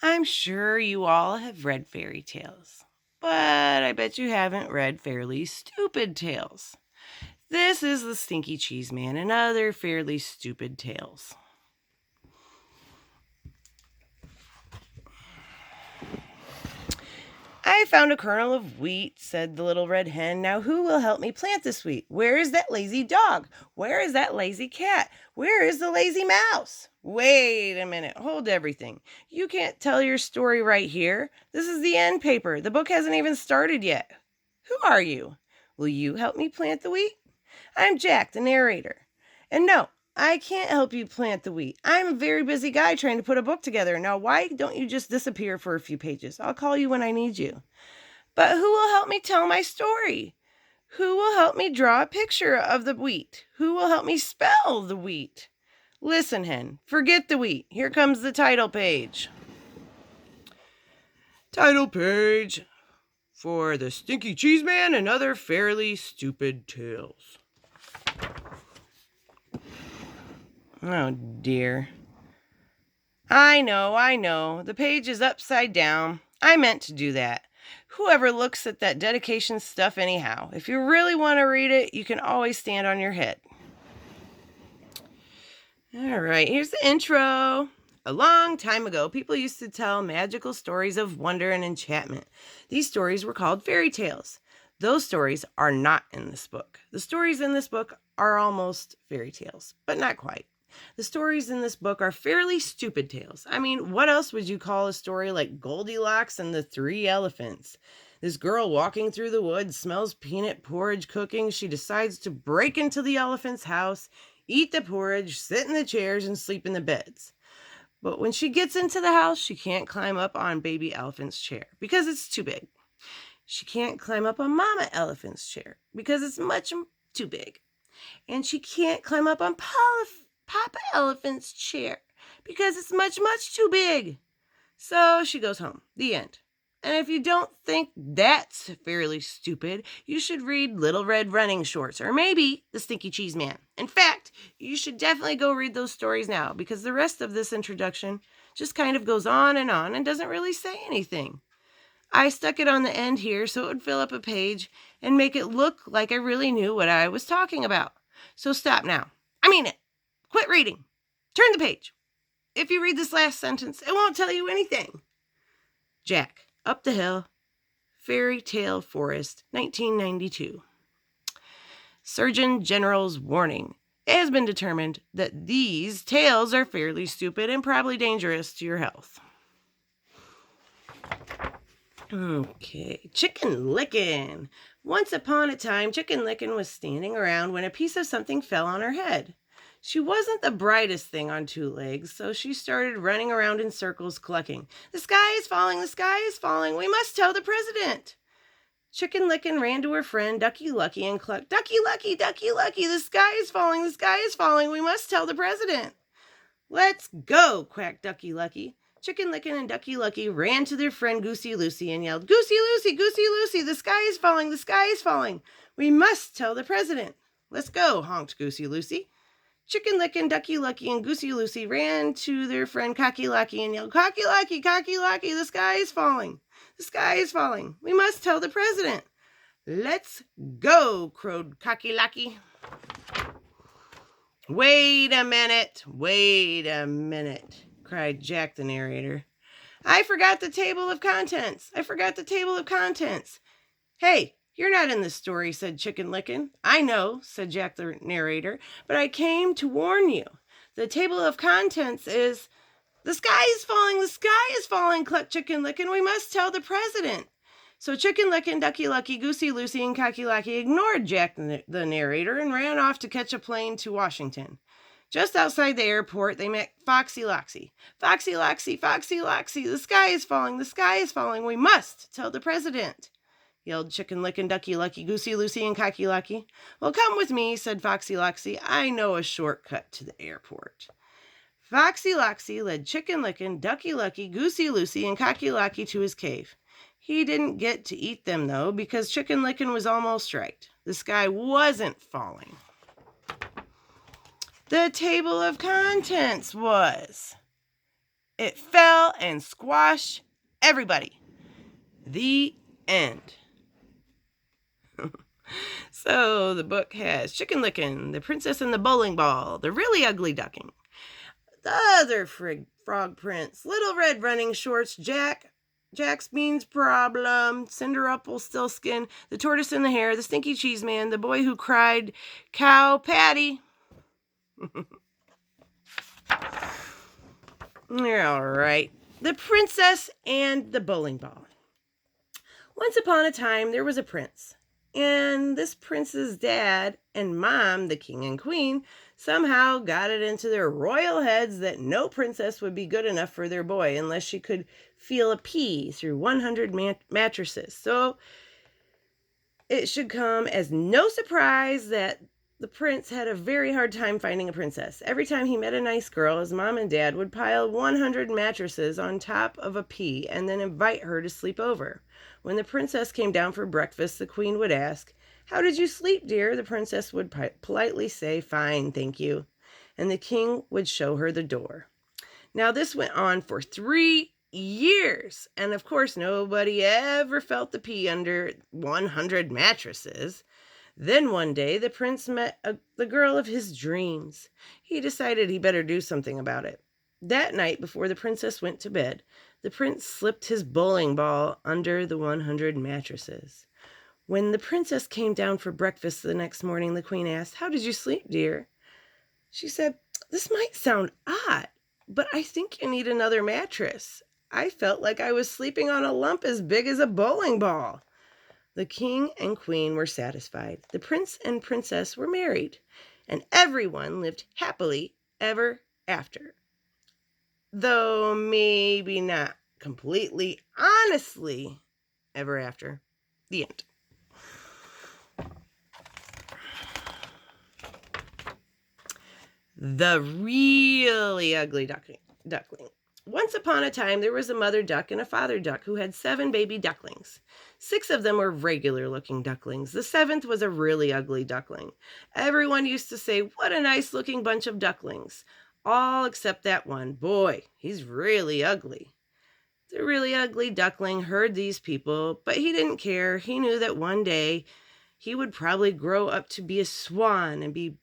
I'm sure you all have read fairy tales, but I bet you haven't read fairly stupid tales. This is the Stinky Cheese Man and other fairly stupid tales. I found a kernel of wheat, said the little red hen. Now who will help me plant this wheat? Where is that lazy dog? Where is that lazy cat? Where is the lazy mouse? Wait a minute, hold everything. You can't tell your story right here. This is the end paper. The book hasn't even started yet. Who are you? Will you help me plant the wheat? I'm Jack, the narrator. And no, I can't help you plant the wheat. I'm a very busy guy trying to put a book together. Now, why don't you just disappear for a few pages? I'll call you when I need you. But who will help me tell my story? Who will help me draw a picture of the wheat? Who will help me spell the wheat? Listen, hen, forget the wheat. Here comes the title page. Title page for the Stinky Cheese Man and other fairly stupid tales. Oh, dear. I know. The page is upside down. I meant to do that. Whoever looks at that dedication stuff anyhow. If you really want to read it, you can always stand on your head. All right, here's the intro. A long time ago, people used to tell magical stories of wonder and enchantment. These stories were called fairy tales. Those stories are not in this book. The stories in this book are almost fairy tales, but not quite. The stories in this book are fairly stupid tales. I mean, what else would you call a story like Goldilocks and the 3 elephants? This girl walking through the woods smells peanut porridge cooking. She decides to break into the elephant's house, eat the porridge, sit in the chairs, and sleep in the beds. But when she gets into the house, she can't climb up on baby elephant's chair because it's too big. She can't climb up on mama elephant's chair because it's much too big. And she can't climb up on Papa Elephant's chair because it's much too big. So she goes home. The end. And if you don't think that's fairly stupid, you should read Little Red Running Shorts or maybe The Stinky Cheese Man. In fact, you should definitely go read those stories now because the rest of this introduction just kind of goes on and doesn't really say anything. I stuck it on the end here so it would fill up a page and make it look like I really knew what I was talking about. So stop now. I mean it. Quit reading. Turn the page. If you read this last sentence, it won't tell you anything. Jack, Up the Hill, Fairy Tale Forest, 1992. Surgeon General's warning. It has been determined that these tales are fairly stupid and probably dangerous to your health. Okay, Chicken Lickin'. Once upon a time, Chicken Lickin' was standing around when a piece of something fell on her head. She wasn't the brightest thing on 2 legs, so she started running around in circles clucking. The sky is falling, the sky is falling, we must tell the president. Chicken Lickin' ran to her friend Ducky Lucky and clucked, Ducky Lucky, the sky is falling, we must tell the president. Let's go, quacked Ducky Lucky. Chicken Lickin' and Ducky Lucky ran to their friend Goosey Lucy and yelled, Goosey Lucy, the sky is falling, we must tell the president. Let's go, honked Goosey Lucy. Chicken Lickin', Ducky Lucky, and Goosey Lucy ran to their friend Cocky Lucky and yelled, Cocky Lucky, the sky is falling, we must tell the president. Let's go, crowed Cocky Lucky. Wait a minute, cried Jack the narrator. I forgot the table of contents. Hey, you're not in this story, said Chicken Lickin'. I know, said Jack the narrator, but I came to warn you. The table of contents is, the sky is falling, clucked Chicken Lickin'. We must tell the president. So Chicken Lickin', Ducky Lucky, Goosey Lucy, and Cocky Lucky ignored Jack the narrator and ran off to catch a plane to Washington. Just outside the airport, they met Foxy Loxy. Foxy Loxy, the sky is falling, we must tell the president, yelled Chicken Lickin', Ducky Lucky, Goosey Lucy, and Cocky Lucky. Well, come with me, said Foxy Loxy. I know a shortcut to the airport. Foxy Loxy led Chicken Lickin', Ducky Lucky, Goosey Lucy, and Cocky Lucky to his cave. He didn't get to eat them, though, because Chicken Lickin' was almost right. The sky wasn't falling. The table of contents was. It fell and squashed everybody. The end. So the book has Chicken Lickin', The Princess and the Bowling Ball, The Really Ugly Ducking, The Other Frog Prince, Little Red Running Shorts, Jack's Beans Problem, Cinderella-Stillskin, The Tortoise and the Hare, The Stinky Cheese Man, The Boy Who Cried, Cow Patty. All right. The Princess and the Bowling Ball. Once upon a time, there was a prince. And this prince's dad and mom, the king and queen, somehow got it into their royal heads that no princess would be good enough for their boy unless she could feel a pea through 100 mattresses. So it should come as no surprise that the prince had a very hard time finding a princess. Every time he met a nice girl, his mom and dad would pile 100 mattresses on top of a pea and then invite her to sleep over. When the princess came down for breakfast, the queen would ask, "How did you sleep, dear?" The princess would politely say, "Fine, thank you." And the king would show her the door. Now, this went on for 3 years. And of course, nobody ever felt the pea under 100 mattresses. Then one day, the prince met the girl of his dreams. He decided he better do something about it. That night, before the princess went to bed, the prince slipped his bowling ball under the 100 mattresses. When the princess came down for breakfast the next morning, the queen asked, "How did you sleep, dear?" She said, "This might sound odd, but I think you need another mattress. I felt like I was sleeping on a lump as big as a bowling ball." The king and queen were satisfied. The prince and princess were married, and everyone lived happily ever after. Though maybe not completely honestly ever after. The end. The Really Ugly Duckling. Once upon a time, there was a mother duck and a father duck who had 7 baby ducklings. 6 of them were regular-looking ducklings. The 7th was a really ugly duckling. Everyone used to say, "What a nice-looking bunch of ducklings." All except that one. Boy, he's really ugly. The really ugly duckling heard these people, but he didn't care. He knew that one day he would probably grow up to be a swan and be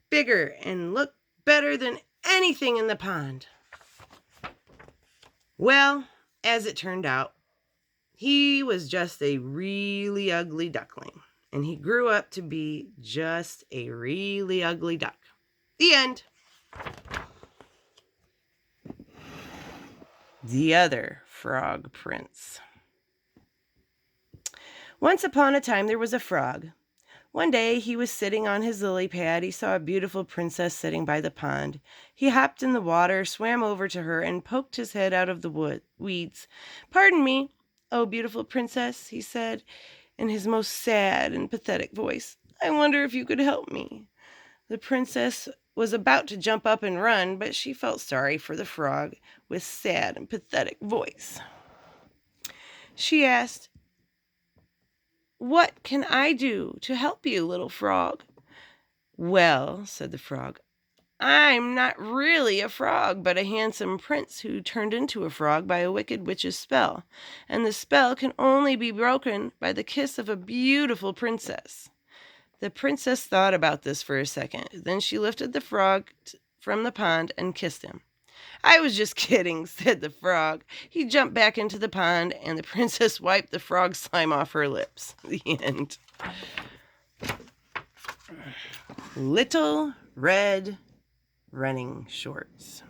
bigger and look better than anything in the pond. Well, as it turned out, he was just a really ugly duckling, and he grew up to be just a really ugly duck. The end. The Other Frog Prince. Once upon a time, there was a frog. One day he was sitting on his lily pad. He saw a beautiful princess sitting by the pond. He hopped in the water, swam over to her, and poked his head out of the weeds. "Pardon me, oh beautiful princess," he said in his most sad and pathetic voice. "I wonder if you could help me." The princess was about to jump up and run, but she felt sorry for the frog with sad and pathetic voice. She asked, "What can I do to help you, little frog?" "Well," said the frog, "I'm not really a frog, but a handsome prince who turned into a frog by a wicked witch's spell, and the spell can only be broken by the kiss of a beautiful princess." The princess thought about this for a second. Then she lifted the frog from the pond and kissed him. "I was just kidding," said the frog. He jumped back into the pond, and the princess wiped the frog slime off her lips. The end. Little Red Running Shorts.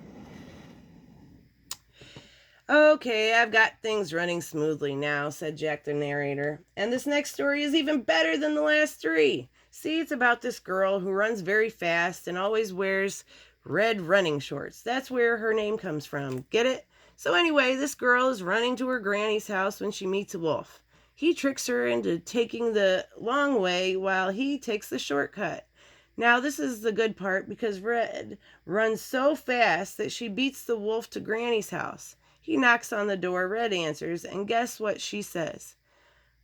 "Okay, I've got things running smoothly now," said Jack the narrator. "And this next story is even better than the last 3. See, it's about this girl who runs very fast and always wears red running shorts. That's where her name comes from. Get it? So anyway, this girl is running to her granny's house when she meets a wolf. He tricks her into taking the long way while he takes the shortcut. Now, this is the good part because Red runs so fast that she beats the wolf to Granny's house. He knocks on the door, Red answers, and guess what she says?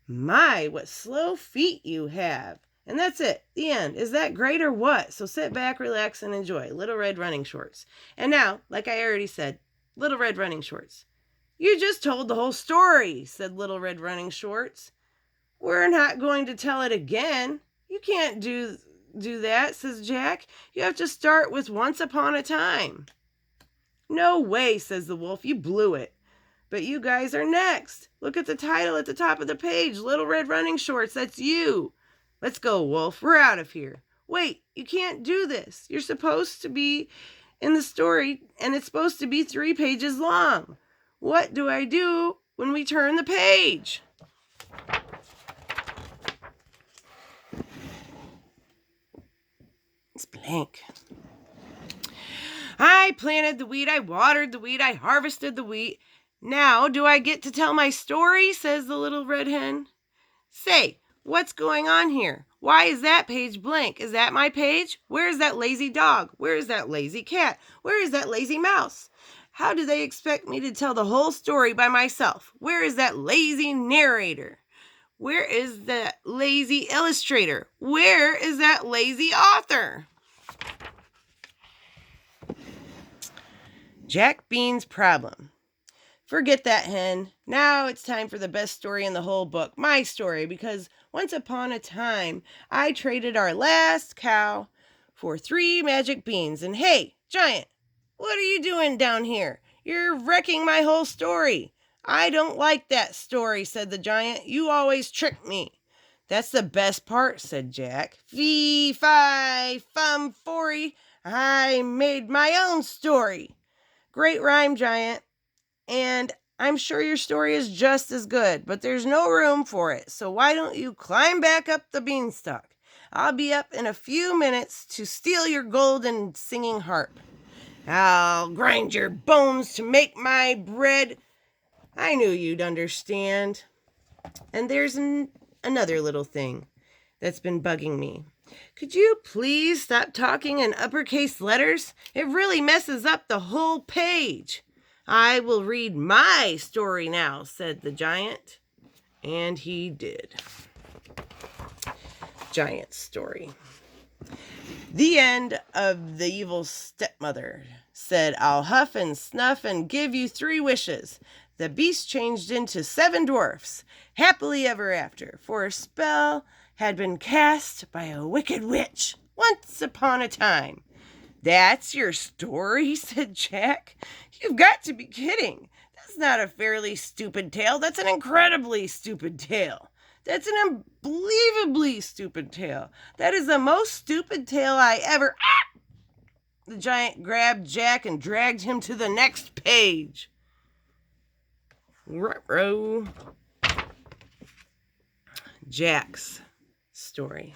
'My, what slow feet you have.' And that's it. The end. Is that great or what? So sit back, relax, and enjoy Little Red Running Shorts. And now, like I already said, Little Red Running Shorts. You just told the whole story, said Little Red Running Shorts. We're not going to tell it again. You can't do that, says Jack. You have to start with Once Upon a Time. No way, says the wolf. You blew it. But you guys are next. Look at the title at the top of the page. Little Red Running Shorts. That's you. Let's go, Wolf. We're out of here. Wait, you can't do this. You're supposed to be in the story, and it's supposed to be 3 pages long. What do I do when we turn the page? It's blank. I planted the wheat, I watered the wheat, I harvested the wheat. Now do I get to tell my story, says the little red hen. Say, what's going on here? Why is that page blank? Is that my page? Where is that lazy dog? Where is that lazy cat? Where is that lazy mouse? How do they expect me to tell the whole story by myself? Where is that lazy narrator? Where is that lazy illustrator? Where is that lazy author? Jack Bean's problem. Forget that, hen. Now it's time for the best story in the whole book, my story, because once upon a time, I traded our last cow for 3 magic beans. And hey, Giant, what are you doing down here? You're wrecking my whole story. I don't like that story, said the giant. You always trick me. That's the best part, said Jack. Fee, fi, fum, fory. I made my own story. Great rhyme, Giant. And I'm sure your story is just as good, but there's no room for it. So why don't you climb back up the beanstalk? I'll be up in a few minutes to steal your golden singing harp. I'll grind your bones to make my bread. I knew you'd understand. And there's another little thing that's been bugging me. Could you please stop talking in uppercase letters? It really messes up the whole page. I will read my story now, said the giant. And he did. Giant's story. The end of The Evil Stepmother. Said, I'll huff and snuff and give you 3 wishes. The beast changed into 7 dwarfs, happily ever after, for a spell had been cast by a wicked witch once upon a time. That's your story, said Jack. You've got to be kidding. That's not a fairly stupid tale. That's an incredibly stupid tale. That's an unbelievably stupid tale. That is the most stupid tale I ever... Ah! The giant grabbed Jack and dragged him to the next page. Ruh-roh. Jack's story.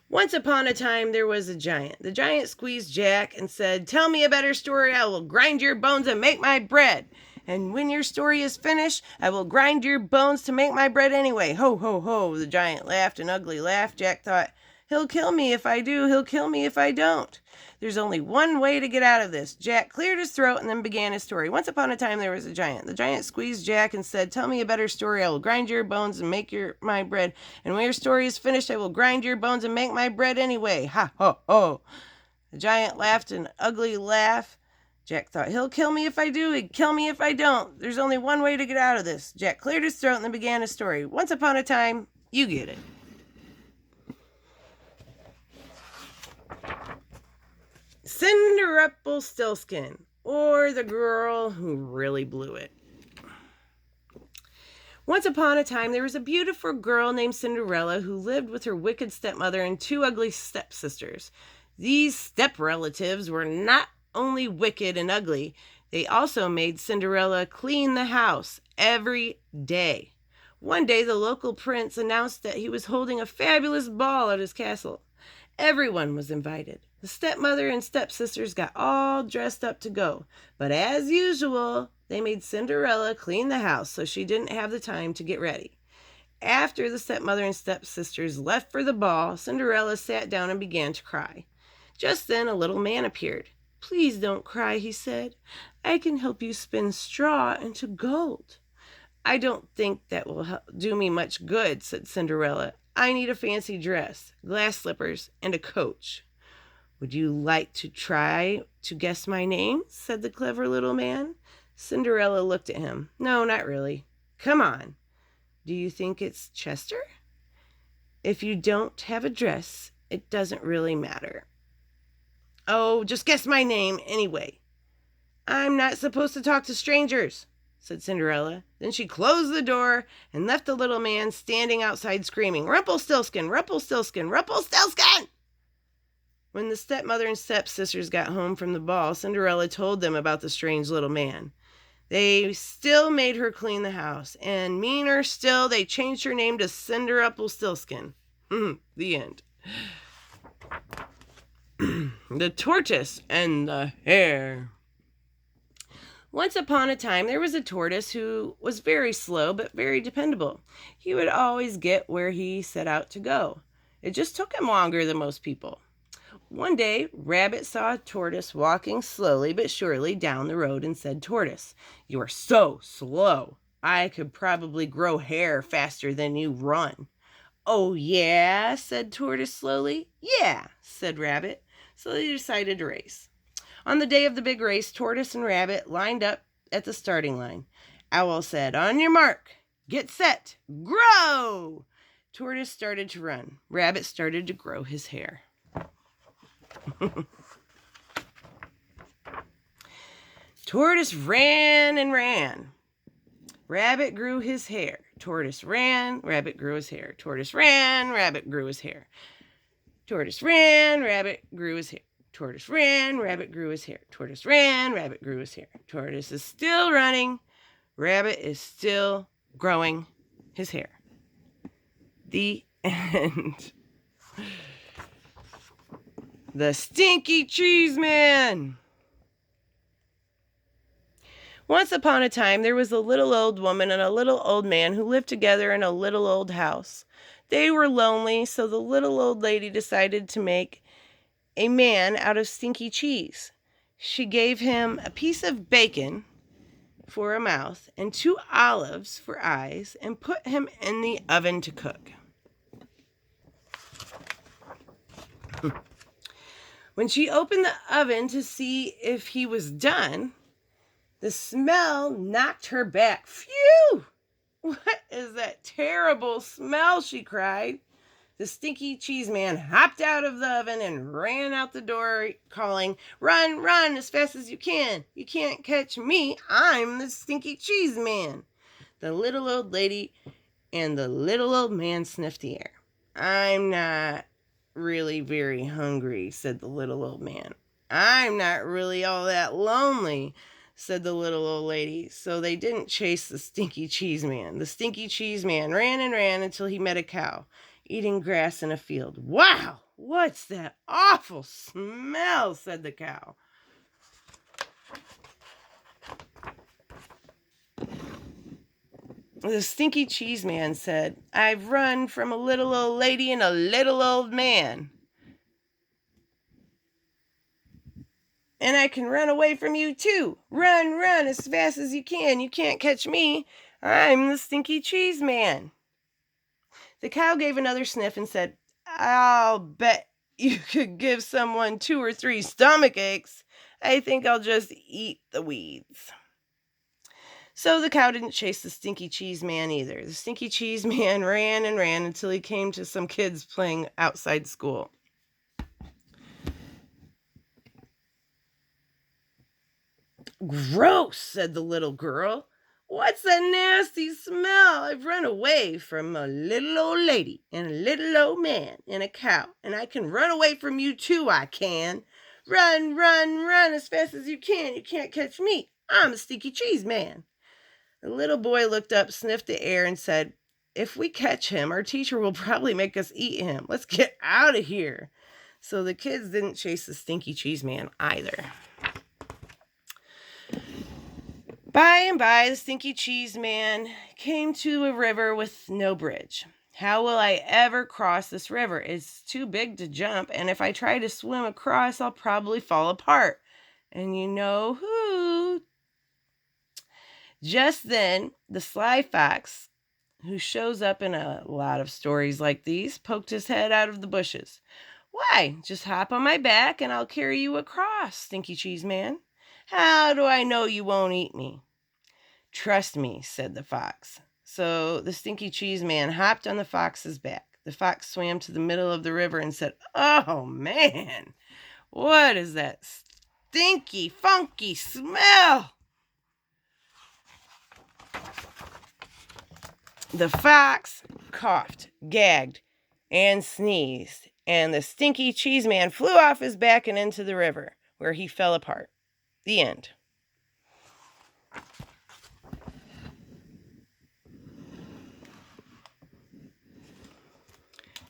Once upon a time, there was a giant. The giant squeezed Jack and said, tell me a better story. I will grind your bones and make my bread. And when your story is finished, I will grind your bones to make my bread anyway. Ho, ho, ho. The giant laughed an ugly laugh. Jack thought, he'll kill me if I do. He'll kill me if I don't. There's only one way to get out of this. Jack cleared his throat and then began his story. Once upon a time, there was a giant. The giant squeezed Jack and said, tell me a better story. I will grind your bones and make my bread. And when your story is finished, I will grind your bones and make my bread anyway. Ha, ho, ho. The giant laughed an ugly laugh. Jack thought, he'll kill me if I do. He'd kill me if I don't. There's only one way to get out of this. Jack cleared his throat and then began his story. Once upon a time, you get it. Cinderrumpelstiltskin, or the girl who really blew it. Once upon a time, there was a beautiful girl named Cinderella who lived with her wicked stepmother and 2 ugly stepsisters. These step relatives were not only wicked and ugly, they also made Cinderella clean the house every day. One day, the local prince announced that he was holding a fabulous ball at his castle. Everyone was invited. The stepmother and stepsisters got all dressed up to go, but as usual, they made Cinderella clean the house so she didn't have the time to get ready. After the stepmother and stepsisters left for the ball, Cinderella sat down and began to cry. Just then, a little man appeared. Please don't cry, he said. I can help you spin straw into gold. I don't think that will do me much good, said Cinderella. I need a fancy dress, glass slippers, and a coach. "Would you like to try to guess my name?" said the clever little man. Cinderella looked at him. "No, not really. Come on. Do you think it's Chester? If you don't have a dress, it doesn't really matter." "Oh, just guess my name anyway." "I'm not supposed to talk to strangers," said Cinderella. Then she closed the door and left the little man standing outside screaming, "Rumpelstiltskin, Rumpelstiltskin, Rumpelstiltskin!" When the stepmother and stepsisters got home from the ball, Cinderella told them about the strange little man. They still made her clean the house, and meaner still, they changed her name to Cinderumpelstiltskin. The end. The Tortoise and the Hare. Once upon a time, there was a tortoise who was very slow but very dependable. He would always get where he set out to go. It just took him longer than most people. One day, Rabbit saw a tortoise walking slowly but surely down the road and said, "Tortoise, you are so slow. I could probably grow hair faster than you run." "Oh, yeah?" said Tortoise slowly. "Yeah," said Rabbit. So they decided to race. On the day of the big race, Tortoise and Rabbit lined up at the starting line. Owl said, "On your mark, get set, grow!" Tortoise started to run. Rabbit started to grow his hair. Tortoise ran and ran. Rabbit grew his hair. Tortoise ran, Rabbit grew his hair. Tortoise ran, Rabbit grew his hair. Tortoise ran, Rabbit grew his hair. Tortoise ran, Rabbit grew his hair. Tortoise ran, Rabbit grew his hair. Tortoise is still running. Rabbit is still growing his hair. The end. The Stinky Cheese Man. Once upon a time, there was a little old woman and a little old man who lived together in a little old house. They were lonely, so the little old lady decided to make a man out of stinky cheese. She gave him a piece of bacon for a mouth and 2 olives for eyes and put him in the oven to cook. When she opened the oven to see if he was done, the smell knocked her back. "Phew! What is that terrible smell?" she cried. The Stinky Cheese Man hopped out of the oven and ran out the door, calling, "Run, run as fast as you can. You can't catch me. I'm the Stinky Cheese Man." The little old lady and the little old man sniffed the air. "I'm not really very hungry," said the little old man. "I'm not really all that lonely," said the little old lady. So they didn't chase the Stinky Cheese Man. The Stinky Cheese Man ran and ran until he met a cow eating grass in a field. "Wow, what's that awful smell?" said the cow. The Stinky Cheese Man said, "I've run from a little old lady and a little old man. And I can run away from you too. Run, run as fast as you can. You can't catch me. I'm the Stinky Cheese Man." The cow gave another sniff and said, "I'll bet you could give someone 2 or 3 stomach aches. I think I'll just eat the weeds." So the cow didn't chase the Stinky Cheese Man either. The Stinky Cheese Man ran and ran until he came to some kids playing outside school. "Gross," said the little girl. "What's that nasty smell? I've run away from a little old lady and a little old man and a cow, and I can run away from you too, I can. Run, run, run as fast as you can. You can't catch me. I'm a Stinky Cheese Man." The little boy looked up, sniffed the air, and said, "If we catch him, our teacher will probably make us eat him. Let's get out of here." So the kids didn't chase the Stinky Cheese Man either. By and by, the Stinky Cheese Man came to a river with no bridge. "How will I ever cross this river? It's too big to jump, and if I try to swim across, I'll probably fall apart. And you know who?" Just then, the sly fox, who shows up in a lot of stories like these, poked his head out of the bushes. Why, just hop on my back and I'll carry you across, Stinky Cheese Man. How do I know you won't eat me? Trust me, said the fox. So the Stinky Cheese Man hopped on the fox's back. The fox swam to the middle of the river and said, "Oh, man, what is that stinky, funky smell?" The fox coughed, gagged, and sneezed, and the Stinky Cheese Man flew off his back and into the river, where he fell apart. The end.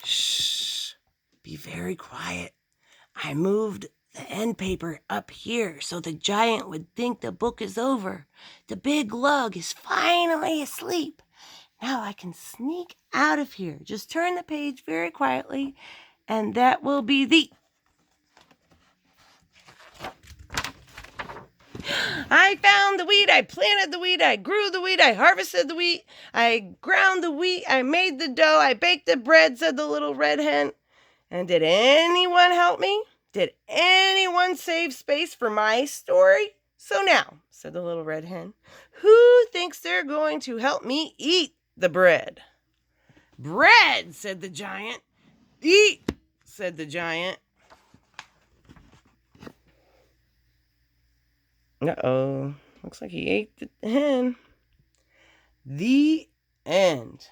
Shh, be very quiet. I moved the end paper up here so the giant would think the book is over. The big lug is finally asleep. Now I can sneak out of here. Just turn the page very quietly, and that will be the... I found the wheat, I planted the wheat, I grew the wheat, I harvested the wheat, I ground the wheat, I made the dough, I baked the bread, said the little red hen. And did anyone help me? Did anyone save space for my story? So now, said the little red hen, who thinks they're going to help me eat the bread? Bread, said the giant. Eat, said the giant. Uh-oh, looks like he ate the hen. The end.